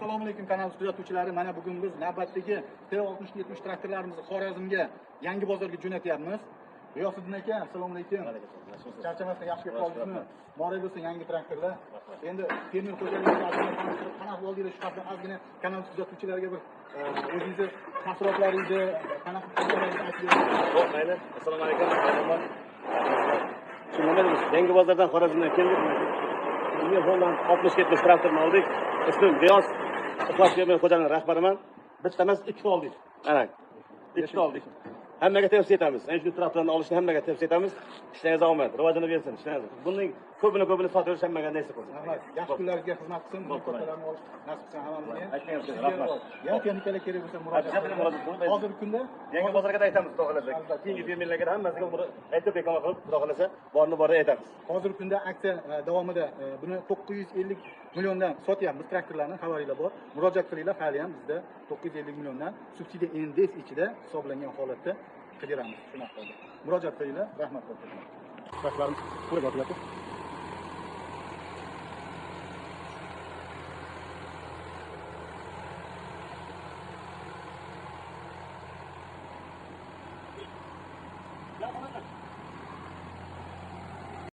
Assalomu alaykum kanal kuzatuvchilari. Mana bugun biz navbatdagi T60-70 traktorlarimizni Xorazmga yangi bozorga jo'natyapmiz. G'iyosiddin aka, assalomu alaykum. Charchamasdan yaxshi kelib qoldingizmi? Moray bo'lsin yangi traktorlar. Endi fermer xo'jaligini qanaqa bo'ldingiz shu haqida ozgina kanal kuzatuvchilariga bir o'zingizni taassurotlaringizni, qanaqa fikrlaringizni aytib bering. Mayli. Assalomu alaykum. Yangi bozordan Xorazmdan keldik. Bunga Holland 60-70 traktorni oldik. Ismim G'iyos. Iqlos fermer xo'jaligining rahbariman. Bitta emas, ikkita oldik. Ana. Ikkita oldik. Hammaga tavsiya etamiz. Ana shu traktorni olishni hammaga tavsiya etamiz. Ishlaringiz omad, rivojini bersin, ishlaringiz. Bunning ko'pini sotib hammaga narsa qilsin. Rahmat. Yaxshi kunlaringizga xizmat qilsin. Traktorlarni olish nasib qilsin hammamizga. Aytgansiz, rahmat. Yana texnikalar kerak bo'lsa murojaat. Hozirgi kunda yangi bozorga aytamiz, xudo xolasa. Keyingi fermerlarga hammasiga aytib bekor qilib, xudo xolasa, borni aytamiz. Hozirgi kunda aksiya davomida buni 950 milliondan sotyapmiz traktorlarni, xabaringlar bor. Murojaat qilinglar, hali ham bizda 950 milliondan subsidiya NDS ichida hisoblangan holatda qidiramiz. Shunaqa qilib. Murojaat qilinglar, rahmat. Traktorlarimiz to'liq otiladi.